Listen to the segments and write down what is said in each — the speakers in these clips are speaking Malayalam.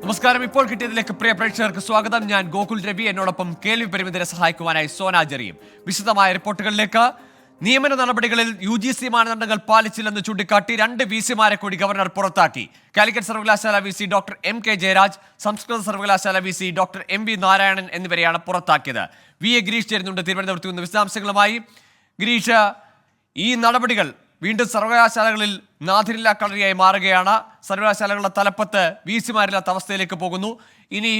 നമസ്കാരം. ഇപ്പോൾ കിട്ടിയതിലേക്ക് പ്രിയ പ്രേക്ഷകർക്ക് സ്വാഗതം. ഞാൻ ഗോകുൽ രവി. എന്നോടൊപ്പം കേൾവി പരിമിതരെ സഹായിക്കുവാനായി സോന ജെറിയും. വിശദമായ റിപ്പോർട്ടുകളിലേക്ക്. നിയമന നടപടികളിൽ UGC മാനദണ്ഡങ്ങൾ പാലിച്ചില്ലെന്ന് ചൂണ്ടിക്കാട്ടി 2 VC-മാരെ കൂടി ഗവർണർ പുറത്താക്കി. കാലിക്കറ്റ് സർവകലാശാല VC ഡോക്ടർ MK ജയരാജ്, സംസ്കൃത സർവകലാശാല VC ഡോക്ടർ MV നാരായണൻ എന്നിവരെയാണ് പുറത്താക്കിയത്. VA ഗിരീഷ് ചേരുന്നുണ്ട് തിരുവനന്തപുരത്ത് നിന്ന് വിശദാംശങ്ങളുമായി. ഗിരീഷ്, ഈ നടപടികൾ വീണ്ടും സർവകലാശാലകളിൽ നാഥിരില്ലാ കളരിയായി മാറുകയാണ്. സർവകലാശാലകളുടെ തലപ്പത്ത് VC-മാരില്ലാത്ത അവസ്ഥയിലേക്ക് പോകുന്നു. ഇനി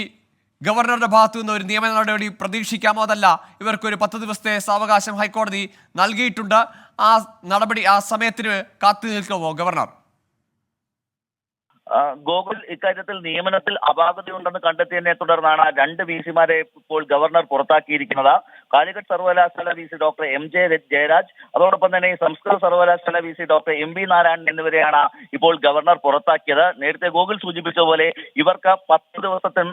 ഗവർണറുടെ ഭാഗത്തു നിന്ന് ഒരു നിയമന നടപടി പ്രതീക്ഷിക്കാമോ? അതല്ല, ഇവർക്കൊരു 10 ദിവസത്തെ സാവകാശം ഹൈക്കോടതി നൽകിയിട്ടുണ്ട്. ആ നടപടി, ആ സമയത്തിന് കാത്തു നിൽക്കുമോ ഗവർണർ? ഗോകുൽ, ഇക്കാര്യത്തിൽ നിയമനത്തിൽ അപാകതയുണ്ടെന്ന് കണ്ടെത്തിയതിനെ തുടർന്നാണ് 2 VC-മാരെ ഇപ്പോൾ ഗവർണർ പുറത്താക്കിയിരിക്കുന്നത്. കാലിക്കറ്റ് സർവകലാശാല VC ഡോക്ടർ MJ ജയരാജ്, അതോടൊപ്പം തന്നെ സംസ്കൃത സർവകലാശാല VC ഡോക്ടർ MV നാരായണൻ എന്നിവരെയാണ് ഇപ്പോൾ ഗവർണർ പുറത്താക്കിയത്. നേരത്തെ ഗോകുൽ സൂചിപ്പിച്ച പോലെ ഇവർക്ക് 10 ദിവസത്തെ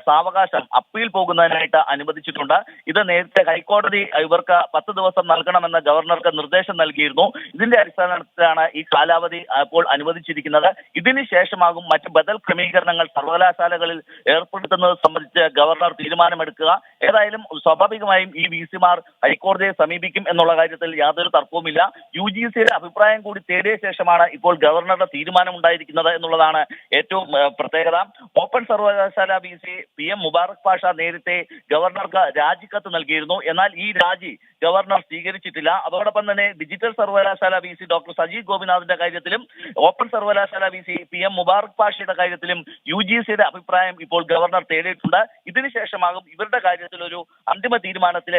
സാവകാശം അപ്പീൽ പോകുന്നതിനായിട്ട് അനുവദിച്ചിട്ടുണ്ട്. ഇത് നേരത്തെ ഹൈക്കോടതി ഇവർക്ക് 10 ദിവസം നൽകണമെന്ന് ഗവർണർക്ക് നിർദ്ദേശം നൽകിയിരുന്നു. ഇതിന്റെ അടിസ്ഥാനത്തിലാണ് ഈ കാലാവധി ഇപ്പോൾ അനുവദിച്ചിരിക്കുന്നത്. ഇതിന് ശേഷമാകും മറ്റ് ബദൽ ക്രമീകരണങ്ങൾ സർവകലാശാലകളിൽ ഏർപ്പെടുത്തുന്നത് സംബന്ധിച്ച് ഗവർണർ തീരുമാനമെടുക്കുക. ഏതായാലും സ്വാഭാവികമായും ഈ VC-മാർ ഹൈക്കോടതിയെ സമീപിക്കും എന്നുള്ള കാര്യത്തിൽ യാതൊരു തർക്കവുമില്ല. UGC-യുടെ അഭിപ്രായം കൂടി തേടിയ ശേഷമാണ് ഇപ്പോൾ ഗവർണറുടെ തീരുമാനം ഉണ്ടായിരിക്കുന്നത് എന്നുള്ളതാണ് ഏറ്റവും പ്രത്യേകത. ഓപ്പൺ സർവകലാശാല VC PM മുബാറക് പാഷ നേരത്തെ ഗവർണർക്ക് രാജിക്കത്ത് നൽകിയിരുന്നു. എന്നാൽ ഈ രാജി ഗവർണർ സ്വീകരിച്ചിട്ടില്ല. അതോടൊപ്പം തന്നെ ഡിജിറ്റൽ സർവകലാശാല VC ഡോക്ടർ സജീവ് ഗോപിനാഥിന്റെ കാര്യത്തിലും ഓപ്പൺ സർവകലാശാല VC PM മുബാറക് പാഷയുടെ കാര്യത്തിലും UGC-യുടെ അഭിപ്രായം ഇപ്പോൾ ഗവർണർ തേടിയിട്ടുണ്ട്. ഇതിനുശേഷമാകും ഇവരുടെ കാര്യത്തിൽ ഒരു അന്തിമ തീരുമാനത്തിലേക്ക്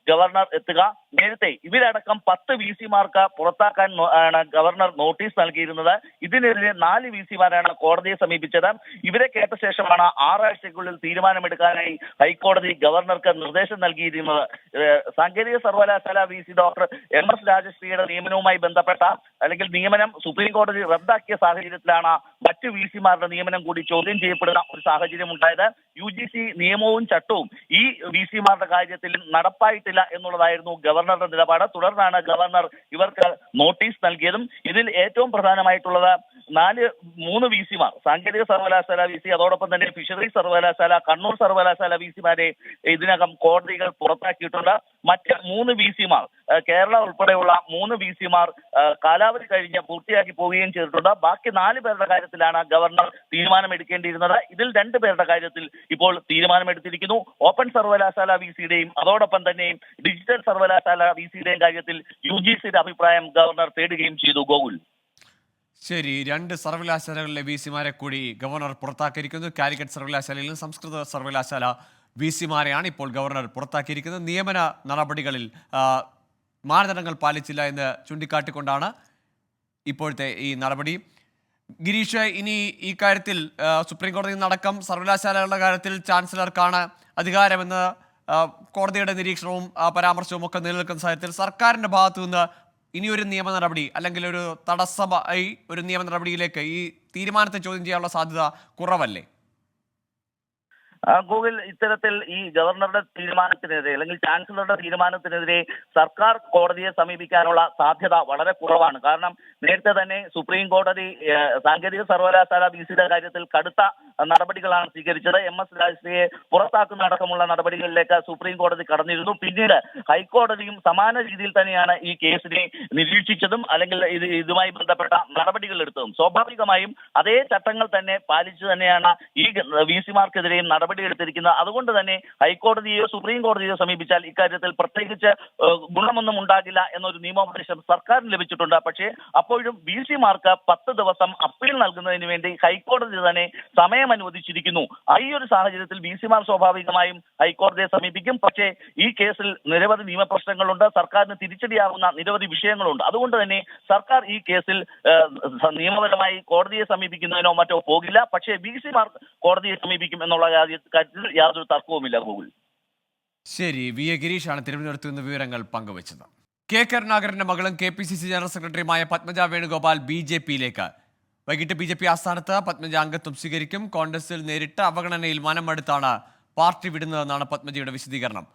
ഗവർണർ എത്തുക. നേരത്തെ ഇവരടക്കം 10 VC-മാർക്ക് പുറത്താക്കാൻ ഗവർണർ നോട്ടീസ് നൽകിയിരുന്നത്. ഇതിനെതിരെ 4 VC-മാരാണ് കോടതിയെ സമീപിച്ചത്. ഇവരെ കേട്ട ശേഷമാണ് 6 ആഴ്ചയ്ക്കുള്ളിൽ തീരുമാനമെടുക്കാനായി ഹൈക്കോടതി ഗവർണർക്ക് നിർദ്ദേശം നൽകിയിരുന്നത്. സാങ്കേതിക സർവകലാശാല VC ഡോക്ടർ MS രാജശ്രീയുടെ നിയമനവുമായി ബന്ധപ്പെട്ട അല്ലെങ്കിൽ നിയമനം സുപ്രീം കോടതി റദ്ദാക്കിയ സാഹചര്യത്തിലാണ് മറ്റ് VC-മാരുടെ നിയമനം കൂടി ചോദ്യം ചെയ്യപ്പെടുന്ന ഒരു സാഹചര്യം ഉണ്ടായത്. UGC നിയമവും ചട്ടവും ഈ VC-മാരുടെ കാര്യത്തിൽ നടപ്പായിട്ടില്ല എന്നുള്ളതായിരുന്നു ഗവർണറുടെ നിലപാട്. തുടർന്നാണ് ഗവർണർ ഇവർക്ക് നോട്ടീസ് നൽകിയതും. ഇതിൽ ഏറ്റവും പ്രധാനമായിട്ടുള്ളത് 3 VC-മാർ, സാങ്കേതിക സർവകലാശാല VC, അതോടൊപ്പം തന്നെ ഫിഷറീസ് സർവകലാശാല, കണ്ണൂർ സർവകലാശാല VC-മാരെ ഇതിനകം കോടതികൾ പുറത്താക്കിയിട്ടുണ്ട്. മറ്റ് 3 VC-മാർ, കേരള ഉൾപ്പെടെയുള്ള 3 VC-മാർ കാലാവധി കഴിഞ്ഞ് പൂർത്തിയാക്കി പോവുകയും ചെയ്തിട്ടുണ്ട്. ബാക്കി 4 പേരുടെ കാര്യത്തിലാണ് ഗവർണർ തീരുമാനമെടുക്കേണ്ടിയിരുന്നത്. ഇതിൽ 2 പേരുടെ കാര്യത്തിൽ ഇപ്പോൾ തീരുമാനമെടുത്തിരിക്കുന്നു. ഓപ്പൺ സർവകലാശാല VC-യുടെയും അതോടൊപ്പം തന്നെ ഡിജിറ്റൽ സർവകലാശാല VC-യുടെയും കാര്യത്തിൽ UGC-യുടെ അഭിപ്രായം ഗവർണർ തേടുകയും ചെയ്തു. ഗോകുൽ, ശരി, 2 സർവകലാശാലകളിലെ VC-മാരെ കൂടി ഗവർണർ പുറത്താക്കിയിരിക്കുന്നു. കാലിക്കറ്റ് സർവകലാശാലയിലും സംസ്കൃത സർവകലാശാല VC-മാരെയാണ് ഇപ്പോൾ ഗവർണർ പുറത്താക്കിയിരിക്കുന്നത്. നിയമന നടപടികളിൽ മാനദണ്ഡങ്ങൾ പാലിച്ചില്ല എന്ന് ചൂണ്ടിക്കാട്ടിക്കൊണ്ടാണ് ഇപ്പോഴത്തെ ഈ നടപടി. ഗിരീഷ്, ഇനി ഈ കാര്യത്തിൽ സുപ്രീം കോടതിയിൽ നിന്നടക്കം സർവകലാശാലകളുടെ കാര്യത്തിൽ ചാൻസലർക്കാണ് അധികാരമെന്ന് കോടതിയുടെ നിരീക്ഷണവും പരാമർശവും ഒക്കെ നിലനിൽക്കുന്ന സാഹചര്യത്തിൽ സർക്കാരിൻ്റെ ഭാഗത്തു നിന്ന് ഇനിയൊരു നിയമ നടപടി അല്ലെങ്കിൽ ഒരു തടസ്സമായി ഒരു നിയമ നടപടിയിലേക്ക് ഈ തീരുമാനത്തെ ചോദ്യം ചെയ്യാനുള്ള സാധ്യത കുറവല്ലേ? ഗൂഗിൾ, ഇത്തരത്തിൽ ഈ ഗവർണറുടെ തീരുമാനത്തിനെതിരെ അല്ലെങ്കിൽ ചാൻസലറുടെ തീരുമാനത്തിനെതിരെ സർക്കാർ കോടതിയെ സമീപിക്കാനുള്ള സാധ്യത വളരെ കുറവാണ്. കാരണം നേരത്തെ തന്നെ സുപ്രീം കോടതി സാങ്കേതിക സർവകലാശാല VC-യുടെ കാര്യത്തിൽ കടുത്ത നടപടികളാണ് സ്വീകരിച്ചത്. MS രാജശ്രീയെ പുറത്താക്കുന്ന അടക്കമുള്ള നടപടികളിലേക്ക് സുപ്രീം കോടതി കടന്നിരുന്നു. പിന്നീട് ഹൈക്കോടതിയും സമാന രീതിയിൽ തന്നെയാണ് ഈ കേസിനെ നിരീക്ഷിച്ചതും അല്ലെങ്കിൽ ഇതുമായി ബന്ധപ്പെട്ട നടപടികൾ എടുത്തതും. സ്വാഭാവികമായും അതേ ചട്ടങ്ങൾ തന്നെ പാലിച്ചു തന്നെയാണ് ഈ VC-മാർക്കെതിരെയും നടപടിയെടുത്തിരിക്കുന്നത്. അതുകൊണ്ട് തന്നെ ഹൈക്കോടതിയോ സുപ്രീം കോടതിയോ സമീപിച്ചാൽ ഇക്കാര്യത്തിൽ പ്രത്യേകിച്ച് ഗുണമൊന്നും ഉണ്ടാകില്ല എന്നൊരു നിയമോപദേശം സർക്കാരിന് ലഭിച്ചിട്ടുണ്ട്. പക്ഷേ അപ്പോഴും VC-മാർക്ക് 10 ദിവസം അപ്പീൽ നൽകുന്നതിന് വേണ്ടി ഹൈക്കോടതി തന്നെ സമയം അനുവദിച്ചിരിക്കുന്നു. ഈ ഒരു സാഹചര്യത്തിൽ VC-മാർ സ്വാഭാവികമായും ഹൈക്കോടതിയെ സമീപിക്കും. പക്ഷേ ഈ കേസിൽ നിരവധി നിയമപ്രശ്നങ്ങളുണ്ട്, സർക്കാരിന് തിരിച്ചടിയാകുന്ന നിരവധി വിഷയങ്ങളുണ്ട്. അതുകൊണ്ട് തന്നെ സർക്കാർ ഈ കേസിൽ നിയമപരമായി കോടതിയെ സമീപിക്കുന്നതിനോ മറ്റോ പോകില്ല. പക്ഷേ VC-മാർ കോടതിയെ സമീപിക്കും എന്നുള്ള കാര്യത്തിൽ യാതൊരു തർക്കവുമില്ല. ഗൂഗിൾ, ശരി. VA ഗിരീഷാണ് തിരുവനന്തപുരത്ത് നിന്ന് വിവരങ്ങൾ പങ്കുവച്ചത്. K കരുണാകരന്റെ മകളും KPCC ജനറൽ സെക്രട്ടറിയുമായ പത്മജ വേണുഗോപാൽ BJP-യിലേക്ക്. വൈകിട്ട് BJP ആസ്ഥാനത്ത് പത്മജ അംഗത്വം സ്വീകരിക്കും. കോൺഗ്രസിൽ നേരിട്ട് അവഗണനയിൽ മനമെടുത്താണ് പാർട്ടി വിടുന്നതെന്നാണ് പത്മജയുടെ വിശദീകരണം.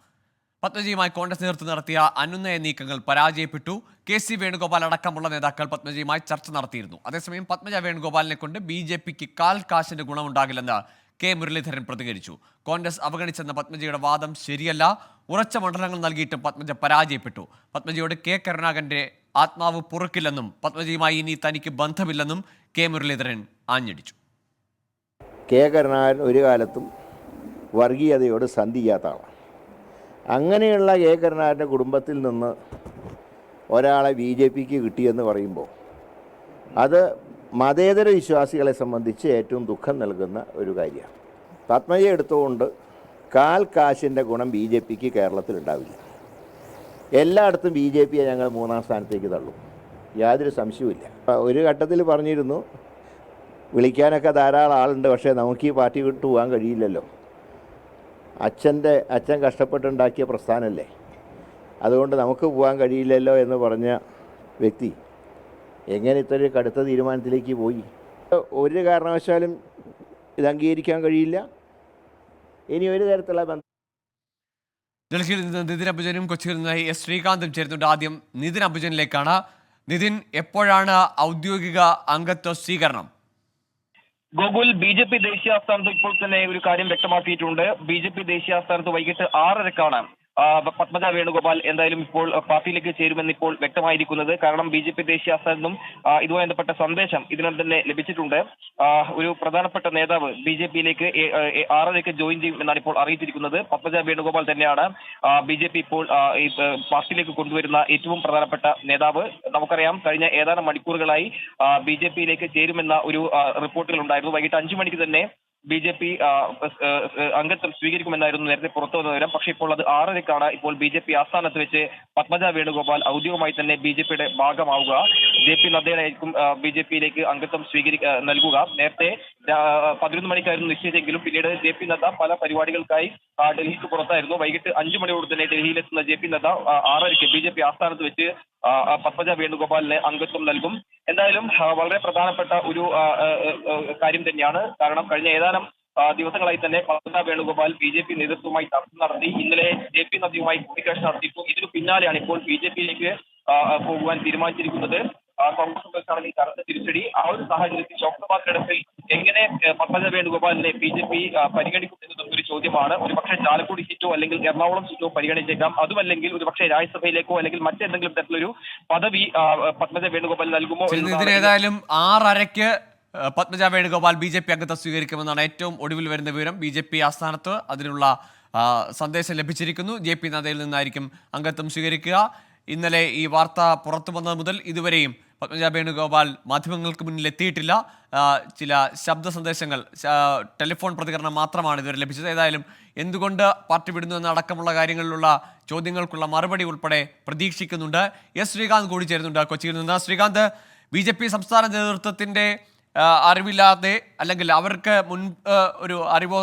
പത്മജിയുമായി കോൺഗ്രസ് നേതൃത്വം നടത്തിയ അനുനയ നീക്കങ്ങൾ പരാജയപ്പെട്ടു. KC വേണുഗോപാൽ അടക്കമുള്ള നേതാക്കൾ പത്മജിയുമായി ചർച്ച നടത്തിയിരുന്നു. അതേസമയം പത്മജ വേണുഗോപാലിനെ കൊണ്ട് BJPക്ക് കാൽ കാശിന്റെ ഗുണമുണ്ടാകില്ലെന്ന് കെ മുരളീധരൻ പ്രതികരിച്ചു. കോൺഗ്രസ് അവഗണിച്ചെന്ന പത്മജയുടെ വാദം ശരിയല്ല. ഉറച്ച മണ്ഡലങ്ങൾ നൽകിയിട്ടും പത്മജ പരാജയപ്പെട്ടു. പത്മജയോട് കെ കരുണാകരന്റെ ആത്മാവ് പൊറുക്കില്ലെന്നും പത്മജയുമായി ഇനി തനിക്ക് ബന്ധമില്ലെന്നും കെ മുരളീധരൻ ആഞ്ഞടിച്ചു. കെ കരുണാകരൻ ഒരു കാലത്തും വർഗീയതയോട് സന്ധി ചെയ്യാത്ത ആളാണ്. അങ്ങനെയുള്ള കെ കരുണാകരൻ്റെ കുടുംബത്തിൽ നിന്ന് ഒരാളെ BJPക്ക് കിട്ടിയെന്ന് പറയുമ്പോൾ അത് മതേതര വിശ്വാസികളെ സംബന്ധിച്ച് ഏറ്റവും ദുഃഖം നൽകുന്ന ഒരു കാര്യമാണ്. പത്മജയെ എടുത്തുകൊണ്ട് കാശിൻ്റെ ഗുണം BJPക്ക് കേരളത്തിലുണ്ടാവില്ല. എല്ലായിടത്തും BJPയെ ഞങ്ങൾ 3-ാം സ്ഥാനത്തേക്ക് തള്ളും, യാതൊരു സംശയവുമില്ല. ഒരു ഘട്ടത്തിൽ പറഞ്ഞിരുന്നു, വിളിക്കാനൊക്കെ ധാരാളം ആളുണ്ട്, പക്ഷേ നമുക്ക് ഈ പാർട്ടി വിട്ടു പോകാൻ കഴിയില്ലല്ലോ. അച്ഛൻ കഷ്ടപ്പെട്ടുണ്ടാക്കിയ പ്രസ്ഥാനമല്ലേ, അതുകൊണ്ട് നമുക്ക് പോകാൻ കഴിയില്ലല്ലോ എന്ന് പറഞ്ഞ വ്യക്തി എങ്ങനെ ഇത്രയും കടുത്ത തീരുമാനത്തിലേക്ക് പോയി? ഒരു കാരണവശാലും ഇത് അംഗീകരിക്കാൻ കഴിയില്ല. ഇനി ഒരു തരത്തിലുള്ള ബന്ധം. ഡൽഹിയിൽ നിന്ന് നിതിൻ അംബുജനും കൊച്ചിയിൽ നിന്ന് S. ശ്രീകാന്തും ചേരുന്നുണ്ട്. ആദ്യം നിതിൻ അംബുജനിലേക്കാണ്. നിതിൻ, എപ്പോഴാണ് ഔദ്യോഗിക അംഗത്വ സ്വീകരണം? ഗോകുൽ, BJP ദേശീയ ആസ്ഥാനത്ത് ഇപ്പോൾ തന്നെ ഒരു കാര്യം വ്യക്തമാക്കിയിട്ടുണ്ട്. BJP ദേശീയ ആസ്ഥാനത്ത് വൈകിട്ട് 6:30-ക്കാണ് പത്മജ വേണുഗോപാൽ എന്തായാലും ഇപ്പോൾ പാർട്ടിയിലേക്ക് ചേരുമെന്ന് ഇപ്പോൾ വ്യക്തമായിരിക്കുന്നത്. കാരണം BJP ദേശീയ ആസ്ഥാനത്തും ഇതുമായി ബന്ധപ്പെട്ട സന്ദേശം ഇതിനകം തന്നെ ലഭിച്ചിട്ടുണ്ട്. ഒരു പ്രധാനപ്പെട്ട നേതാവ് BJPയിലേക്ക് 6:30-ക്ക് ജോയിൻ ചെയ്യും എന്നാണ് ഇപ്പോൾ അറിയിച്ചിരിക്കുന്നത്. പത്മജ വേണുഗോപാൽ തന്നെയാണ് BJP ഇപ്പോൾ ഈ പാർട്ടിയിലേക്ക് കൊണ്ടുവരുന്ന ഏറ്റവും പ്രധാനപ്പെട്ട നേതാവ്. നമുക്കറിയാം, കഴിഞ്ഞ ഏതാനും മണിക്കൂറുകളായി BJPയിലേക്ക് ചേരുമെന്ന ഒരു റിപ്പോർട്ടുകൾ ഉണ്ടായിരുന്നു. വൈകിട്ട് 5 മണിക്ക് തന്നെ BJP അംഗത്വം സ്വീകരിക്കുമെന്നായിരുന്നു നേരത്തെ പുറത്തു വന്ന വിവരം. പക്ഷേ ഇപ്പോൾ അത് 6:30-ക്കാണ് ഇപ്പോൾ BJP ആസ്ഥാനത്ത് വെച്ച് പത്മജ വേണുഗോപാൽ ഔദ്യോഗികമായി തന്നെ BJPയുടെ ഭാഗമാവുക. JP നദ്ദയായിരിക്കും BJPയിലേക്ക് അംഗത്വം നൽകുക. നേരത്തെ 11 മണിക്കായിരുന്നു നിശ്ചയിച്ചെങ്കിലും പിന്നീട് JP നദ്ദ പല പരിപാടികൾക്കായി ഡൽഹിക്ക് പുറത്തായിരുന്നു. വൈകിട്ട് 5 മണിയോട് തന്നെ ഡൽഹിയിലെത്തുന്ന JP നദ്ദ 6:30-ക്ക് BJP ആസ്ഥാനത്ത് വെച്ച് പത്മജ വേണുഗോപാലിന് അംഗത്വം നൽകും. എന്തായാലും വളരെ പ്രധാനപ്പെട്ട ഒരു കാര്യം തന്നെയാണ്. കാരണം കഴിഞ്ഞ ഏതാനും ദിവസങ്ങളായി തന്നെ പത്മജ വേണുഗോപാൽ BJP നേതൃത്വവുമായി ചർച്ച നടത്തി. ഇന്നലെ JP നദ്ദയുമായി കൂടിക്കാഴ്ച നടത്തിയിരുന്നു. ഇതിനു പിന്നാലെയാണ് ഇപ്പോൾ BJPയിലേക്ക് പോകുവാൻ തീരുമാനിച്ചിരിക്കുന്നത്. കോൺഗ്രസ് കനത്ത തിരിച്ചടി. ആ ഒരു സാഹചര്യത്തിൽ ലോക്സഭാ തെരഞ്ഞെടുപ്പിൽ എങ്ങനെ പത്മജ വേണുഗോപാലിനെ BJP പരിഗണിക്കും എന്നതും ഒരു ചോദ്യമാണ്. ഒരുപക്ഷെ ചാലക്കുടി സീറ്റോ അല്ലെങ്കിൽ എറണാകുളം സീറ്റോ പരിഗണിച്ചേക്കാം. അതുമല്ലെങ്കിൽ ഒരുപക്ഷെ രാജ്യസഭയിലേക്കോ അല്ലെങ്കിൽ മറ്റെന്തെങ്കിലും തരത്തിലൊരു പദവി പത്മജ വേണുഗോപാൽ നൽകുമോ? ഏതായാലും 6:30-ക്ക് പത്മജ വേണുഗോപാൽ BJP അംഗത്വം സ്വീകരിക്കുമെന്നാണ് ഏറ്റവും ഒടുവിൽ വരുന്ന വിവരം. BJP ആസ്ഥാനത്ത് അതിനുള്ള സന്ദേശം ലഭിച്ചിരിക്കുന്നു. JP നദ്ദയിൽ നിന്നായിരിക്കും അംഗത്വം സ്വീകരിക്കുക. ഇന്നലെ ഈ വാർത്ത പുറത്തു വന്നത് മുതൽ ഇതുവരെയും പത്മജ വേണുഗോപാൽ മാധ്യമങ്ങൾക്ക് മുന്നിൽ എത്തിയിട്ടില്ല. ചില ശബ്ദ സന്ദേശങ്ങൾ, ടെലിഫോൺ പ്രതികരണം മാത്രമാണ് ഇതുവരെ ലഭിച്ചത്. ഏതായാലും എന്തുകൊണ്ട് പാർട്ടി വിടുന്നു എന്നടക്കമുള്ള കാര്യങ്ങളിലുള്ള ചോദ്യങ്ങൾക്കുള്ള മറുപടി ഉൾപ്പെടെ പ്രതീക്ഷിക്കുന്നുണ്ട്. S. ശ്രീകാന്ത് കൂടി ചേരുന്നുണ്ട് കൊച്ചിയിൽ നിന്ന്. ശ്രീകാന്ത്, BJP സംസ്ഥാന നേതൃത്വത്തിന്റെ അറിവില്ലാതെ അല്ലെങ്കിൽ അവർക്ക് മുൻ ഒരു അറിവോ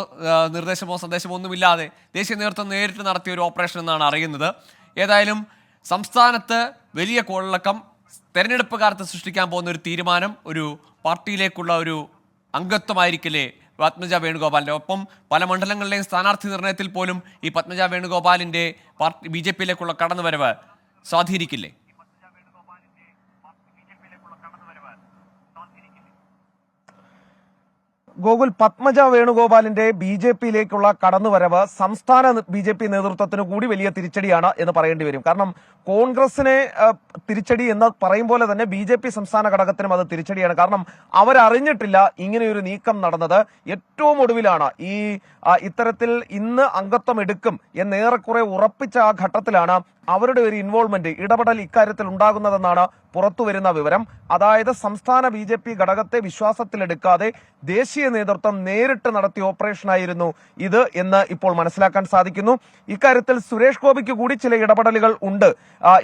നിർദ്ദേശമോ സന്ദേശമോ ഒന്നുമില്ലാതെ ദേശീയ നേതൃത്വം നേരിട്ട് നടത്തിയ ഒരു ഓപ്പറേഷൻ എന്നാണ് അറിയുന്നത്. ഏതായാലും സംസ്ഥാനത്ത് വലിയ കോളിളക്കം, തെരഞ്ഞെടുപ്പ് കാലത്ത് സൃഷ്ടിക്കാൻ പോകുന്ന ഒരു തീരുമാനം, ഒരു പാർട്ടിയിലേക്കുള്ള ഒരു അംഗത്വമായിരിക്കില്ലേ പത്മജ വേണുഗോപാലിൻ്റെ? ഒപ്പം പല മണ്ഡലങ്ങളിലെയും സ്ഥാനാർത്ഥി നിർണയത്തിൽ പോലും ഈ പത്മജ വേണുഗോപാലിൻ്റെ BJPയിലേക്കുള്ള കടന്നുവരവ് സ്വാധീനിക്കില്ലേ? ഗോകുൽ, പത്മജ വേണുഗോപാലിന്റെ BJPയിലേക്കുള്ള കടന്നുവരവ് സംസ്ഥാന BJP നേതൃത്വത്തിന് കൂടി വലിയ തിരിച്ചടിയാണ് എന്ന് പറയേണ്ടി വരും. കാരണം കോൺഗ്രസിനെ തിരിച്ചടി എന്ന് പറയും പോലെ തന്നെ BJP സംസ്ഥാന ഘടകത്തിനും അത് തിരിച്ചടിയാണ്. കാരണം അവരറിഞ്ഞിട്ടില്ല ഇങ്ങനെയൊരു നീക്കം നടന്നത്. ഏറ്റവും ഒടുവിലാണ് ഇത്തരത്തിൽ ഇന്ന് അംഗത്വം എടുക്കും എന്നേറെക്കുറെ ഉറപ്പിച്ച ആ ഘട്ടത്തിലാണ് അവരുടെ ഒരു ഇൻവോൾവ്മെന്റ്, ഇടപെടൽ ഇക്കാര്യത്തിൽ ഉണ്ടാകുന്നതെന്നാണ് പുറത്തുവരുന്ന വിവരം. അതായത് സംസ്ഥാന BJP ഘടകത്തെ വിശ്വാസത്തിലെടുക്കാതെ ദേശീയ നേതൃത്വം നേരിട്ട് നടത്തിയ ഓപ്പറേഷനായിരുന്നു ഇത് എന്ന് ഇപ്പോൾ മനസ്സിലാക്കാൻ സാധിക്കുന്നു. ഇക്കാര്യത്തിൽ സുരേഷ് ഗോപിക്ക് കൂടി ചില ഇടപെടലുകൾ ഉണ്ട്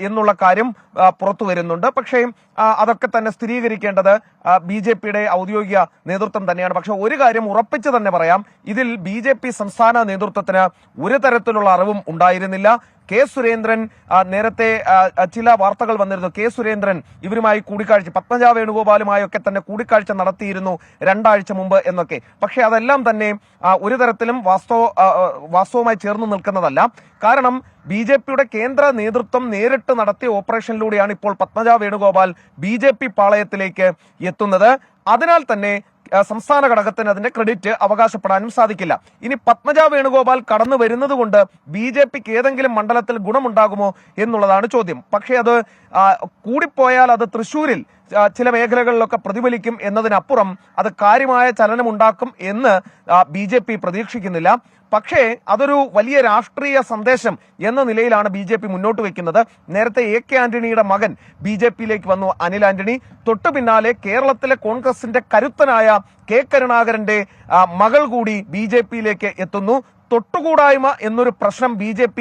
എന്നുള്ള കാര്യം പുറത്തു വരുന്നുണ്ട്. പക്ഷേ അതൊക്കെ തന്നെ സ്ഥിരീകരിക്കേണ്ടത് BJPയുടെ ഔദ്യോഗിക നേതൃത്വം തന്നെയാണ്. പക്ഷെ ഒരു കാര്യം ഉറപ്പിച്ചു തന്നെ പറയാം, ഇതിൽ BJP സംസ്ഥാന നേതൃത്വത്തിന് ഒരു തരത്തിലുള്ള അറിവും ഉണ്ടായിരുന്നില്ല. കെ സുരേന്ദ്രൻ, നേരത്തെ ചില വാർത്തകൾ വന്നിരുന്നു, കെ സുരേന്ദ്രൻ ഇവരുമായി കൂടിക്കാഴ്ച, പത്മജ വേണുഗോപാലുമായൊക്കെ തന്നെ കൂടിക്കാഴ്ച നടത്തിയിരുന്നു 2 ആഴ്ച മുമ്പ് എന്നൊക്കെ. പക്ഷെ അതെല്ലാം തന്നെ ഒരു തരത്തിലും വാസ്തവമായി ചേർന്ന് നിൽക്കുന്നതല്ല. കാരണം BJPയുടെ കേന്ദ്ര നേതൃത്വം നേരിട്ട് നടത്തിയ ഓപ്പറേഷനിലൂടെയാണ് ഇപ്പോൾ പത്മജ വേണുഗോപാൽ BJP പാളയത്തിലേക്ക് എത്തുന്നത്. അതിനാൽ തന്നെ സംസ്ഥാന ഘടകത്തിന് അതിന്റെ ക്രെഡിറ്റ് അവകാശപ്പെടാനും സാധിക്കില്ല. ഇനി പത്മജ വേണുഗോപാൽ കടന്നു വരുന്നത് കൊണ്ട് BJPക്ക് ഏതെങ്കിലും മണ്ഡലത്തിൽ ഗുണമുണ്ടാകുമോ എന്നുള്ളതാണ് ചോദ്യം. പക്ഷേ അത് കൂടിപ്പോയാൽ അത് തൃശ്ശൂരിൽ ചില മേഖലകളിലൊക്കെ പ്രതിഫലിക്കും എന്നതിനപ്പുറം അത് കാര്യമായ ചലനമുണ്ടാക്കും എന്ന് BJP പ്രതീക്ഷിക്കുന്നില്ല. പക്ഷേ അതൊരു വലിയ രാഷ്ട്രീയ സന്ദേശം എന്ന നിലയിലാണ് BJP മുന്നോട്ട് വെക്കുന്നത്. നേരത്തെ AK ആന്റണിയുടെ മകൻ BJPയിലേക്ക് വന്നു, അനിൽ ആന്റണി. തൊട്ടു പിന്നാലെ കേരളത്തിലെ കോൺഗ്രസിന്റെ കരുത്തനായ K കരുണാകരന്റെ മകൾ കൂടി BJPയിലേക്ക് എത്തുന്നു. തൊട്ടുകൂടായ്മ എന്നൊരു പ്രശ്നം BJP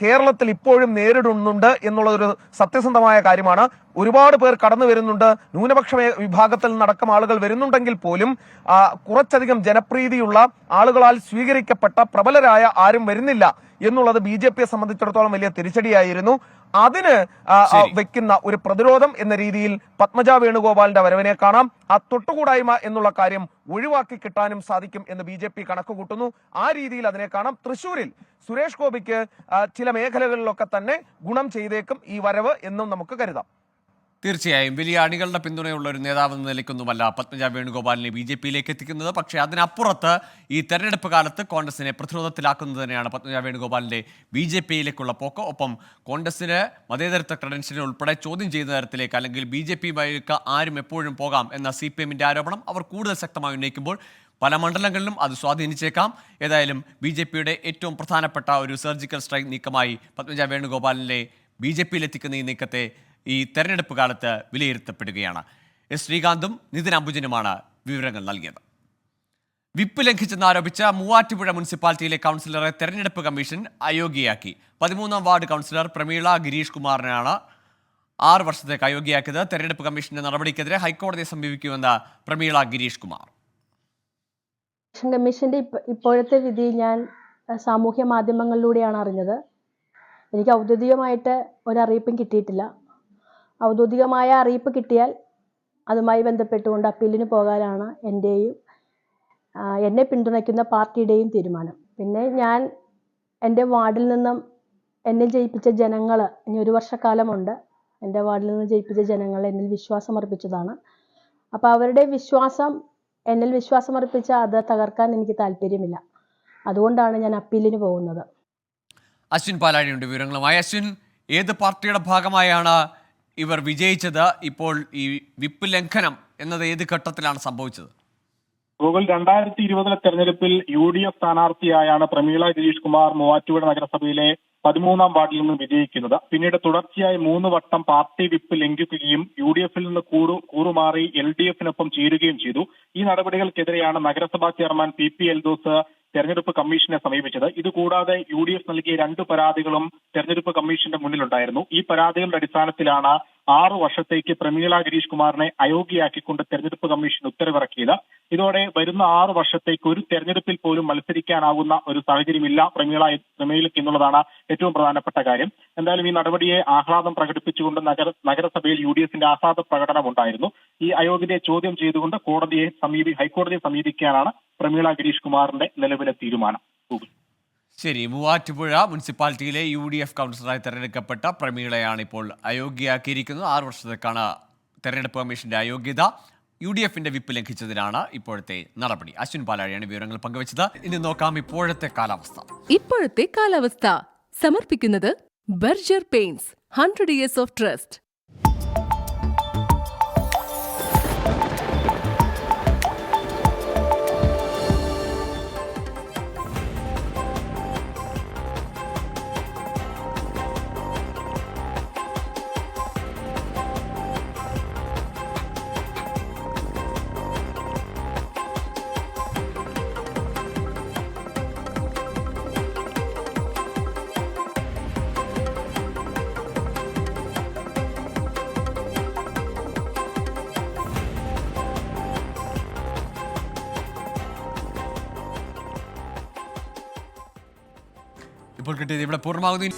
കേരളത്തിൽ ഇപ്പോഴും നേരിടുന്നുണ്ട് എന്നുള്ളതൊരു സത്യസന്ധമായ കാര്യമാണ്. ഒരുപാട് പേർ കടന്നു വരുന്നുണ്ട്, ന്യൂനപക്ഷ വിഭാഗത്തിൽ നിന്നടക്കം ആളുകൾ വരുന്നുണ്ടെങ്കിൽ പോലും കുറച്ചധികം ജനപ്രീതിയുള്ള ആളുകളാൽ സ്വീകരിക്കപ്പെട്ട പ്രബലരായ ആരും വരുന്നില്ല എന്നുള്ളത് BJPയെ സംബന്ധിച്ചിടത്തോളം വലിയ തിരിച്ചടിയായിരുന്നു. അതിന് വെക്കുന്ന ഒരു പ്രതിരോധം എന്ന രീതിയിൽ പത്മജ വേണുഗോപാലിന്റെ വരവിനെ കാണാം. ആ തൊട്ടുകൂടായ്മ എന്നുള്ള കാര്യം ഒഴിവാക്കി കിട്ടാനും സാധിക്കും എന്ന് BJP കണക്കുകൂട്ടുന്നു. ആ രീതിയിൽ അതിനെ കാണാം. തൃശ്ശൂരിൽ സുരേഷ് ഗോപിക്ക് ചില മേഖലകളിലൊക്കെ തന്നെ ഗുണം ചെയ്തേക്കും ഈ വരവ് എന്നും നമുക്ക് കരുതാം. തീർച്ചയായും വലിയ അണികളുടെ പിന്തുണയുള്ള ഒരു നേതാവ് എന്ന നിലയ്ക്കൊന്നുമല്ല പത്മജ വേണുഗോപാലിനെ BJPയിലേക്ക് എത്തിക്കുന്നത്. പക്ഷേ അതിനപ്പുറത്ത് ഈ തെരഞ്ഞെടുപ്പ് കാലത്ത് കോൺഗ്രസിനെ പ്രതിരോധത്തിലാക്കുന്നത് തന്നെയാണ് പത്മജ വേണുഗോപാലിന്റെ BJPയിലേക്കുള്ള പോക്ക്. ഒപ്പം കോൺഗ്രസിന് മതേതരത്വ ക്രെഡൻഷ്യൽ ഉൾപ്പെടെ ചോദ്യം ചെയ്യുന്ന തരത്തിലേക്ക് അല്ലെങ്കിൽ BJPയിലേക്ക് ആരും എപ്പോഴും പോകാം എന്ന CPMന്റെ ആരോപണം അവർ കൂടുതൽ ശക്തമായി ഉന്നയിക്കുമ്പോൾ പല മണ്ഡലങ്ങളിലും അത് സ്വാധീനിച്ചേക്കാം. ഏതായാലും BJPയുടെ ഏറ്റവും പ്രധാനപ്പെട്ട ഒരു സർജിക്കൽ സ്ട്രൈക്ക് നീക്കമായി പത്മജ വേണുഗോപാലിനെ BJPയിലെത്തിക്കുന്ന ഈ നീക്കത്തെ ഈ തെരഞ്ഞെടുപ്പ് കാലത്ത് വിലയിരുത്തപ്പെടുകയാണ്. ശ്രീകാന്തും നിതിൻ അംബുജനുമാണ് വിവരങ്ങൾ നൽകിയത്. വിപ്പ് ലംഘിച്ചെന്നാരോപിച്ച മൂവാറ്റുപുഴ മുനിസിപ്പാലിറ്റിയിലെ കൗൺസിലറെ തെരഞ്ഞെടുപ്പ് കമ്മീഷൻ അയോഗ്യയാക്കി. 13ാം വാർഡ് കൗൺസിലർ പ്രമീള ഗിരീഷ് കുമാറിനാണ് 6 വർഷത്തേക്ക് അയോഗ്യയാക്കിയത്. തെരഞ്ഞെടുപ്പ് കമ്മീഷന്റെ നടപടിക്കെതിരെ ഹൈക്കോടതിയെ സമീപിക്കുമെന്ന് പ്രമീള ഗിരീഷ് കുമാർ. കമ്മീഷന്റെ ഇപ്പോഴത്തെ വിധി ഞാൻ സാമൂഹ്യ മാധ്യമങ്ങളിലൂടെയാണ് അറിഞ്ഞത്. എനിക്ക് ഔദ്യോഗികമായിട്ട് ഒരറിയിപ്പും കിട്ടിയിട്ടില്ല. ഔദ്യോഗികമായ അറിയിപ്പ് കിട്ടിയാൽ അതുമായി ബന്ധപ്പെട്ടുകൊണ്ട് അപ്പീലിന് പോകാനാണ് എൻ്റെയും എന്നെ പിന്തുണയ്ക്കുന്ന പാർട്ടിയുടെയും തീരുമാനം. പിന്നെ ഞാൻ എൻ്റെ വാർഡിൽ നിന്നും എന്നെ ജയിപ്പിച്ച ജനങ്ങൾ, ഇനി 1 വർഷക്കാലമുണ്ട്, എൻ്റെ വാർഡിൽ നിന്ന് ജയിപ്പിച്ച ജനങ്ങൾ എന്നിൽ വിശ്വാസമർപ്പിച്ചതാണ്. അപ്പോൾ അവരുടെ എന്നിൽ വിശ്വാസമർപ്പിച്ച അത് തകർക്കാൻ എനിക്ക് താല്പര്യമില്ല. അതുകൊണ്ടാണ് ഞാൻ അപ്പീലിന് പോകുന്നത്. അശ്വിൻ പാലാഴിയുണ്ട് വിവരങ്ങളുമായി. അശ്വിൻ, ഏത് പാർട്ടിയുടെ ഭാഗമായാണ് ഇവർ വിജയിച്ചത്? ഇപ്പോൾ ഈ വിപ്പ് ലംഘനം എന്നത് ഏത് ഘട്ടത്തിലാണ് സംഭവിച്ചത്? ഗൂഗിൾ 2020 തെരഞ്ഞെടുപ്പിൽ UDF സ്ഥാനാർത്ഥിയായാണ് പ്രമീള ഗിരീഷ് കുമാർ മൂവാറ്റുപുഴ നഗരസഭയിലെ 13ാം വാർഡിൽ നിന്ന് വിജയിക്കുന്നത്. പിന്നീട് തുടർച്ചയായി 3 വട്ടം പാർട്ടി വിപ്പ് ലംഘിക്കുകയും UDFൽ നിന്ന് കൂറുമാറി LDFനൊപ്പം ചേരുകയും ചെയ്തു. ഈ നടപടികൾക്കെതിരെയാണ് നഗരസഭാ ചെയർമാൻ PP എൽദോസ് തെരഞ്ഞെടുപ്പ് കമ്മീഷനെ സമീപിച്ചത്. ഇതുകൂടാതെ UDF നൽകിയ 2 പരാതികളും തെരഞ്ഞെടുപ്പ് കമ്മീഷന്റെ മുന്നിലുണ്ടായിരുന്നു. ഈ പരാതികളുടെ അടിസ്ഥാനത്തിലാണ് 6 വർഷത്തേക്ക് പ്രമീള ഗിരീഷ് കുമാറിനെ അയോഗ്യയാക്കിക്കൊണ്ട് തെരഞ്ഞെടുപ്പ് കമ്മീഷൻ ഉത്തരവിറക്കിയത്. ഇതോടെ വരുന്ന 6 വർഷത്തേക്ക് ഒരു തെരഞ്ഞെടുപ്പിൽ പോലും മത്സരിക്കാനാകുന്ന ഒരു സാഹചര്യമില്ല പ്രമീളയ്ക്ക് എന്നുള്ളതാണ് ഏറ്റവും പ്രധാനപ്പെട്ട കാര്യം. എന്തായാലും ഈ നടപടിയെ ആഹ്ലാദം പ്രകടിപ്പിച്ചുകൊണ്ട് നഗരസഭയിൽ UDFന്റെ ആഹ്ലാദ പ്രകടനമുണ്ടായിരുന്നു. ഈ അയോഗ്യതയെ ചോദ്യം ചെയ്തുകൊണ്ട് ഹൈക്കോടതിയെ സമീപിക്കാനാണ് പ്രമീള ഗിരീഷ് കുമാറിന്റെ നിലവിലെ തീരുമാനം. ശരി, മൂവാറ്റുപുഴ മുനിസിപ്പാലിറ്റിയിലെ UDF കൗൺസിലറായി തെരഞ്ഞെടുക്കപ്പെട്ട പ്രമീളയാണ് ഇപ്പോൾ അയോഗ്യയാക്കിയിരിക്കുന്നത്. 6 വർഷത്തേക്കാണ് തെരഞ്ഞെടുപ്പ് കമ്മീഷന്റെ അയോഗ്യത. UDFന്റെ വിപ്പ് ലംഘിച്ചതിനാണ് ഇപ്പോഴത്തെ നടപടി. അശ്വിൻ പാലാഴിയാണ് വിവരങ്ങൾ പങ്കുവച്ചത്. ഇനി നോക്കാം ഇപ്പോഴത്തെ കാലാവസ്ഥ. സമർപ്പിക്കുന്നത് Berger paints 100 years of trust. ഇപ്പോൾ കിട്ടിയത് ഇവിടെ പൂർണ്ണമാകുന്നു.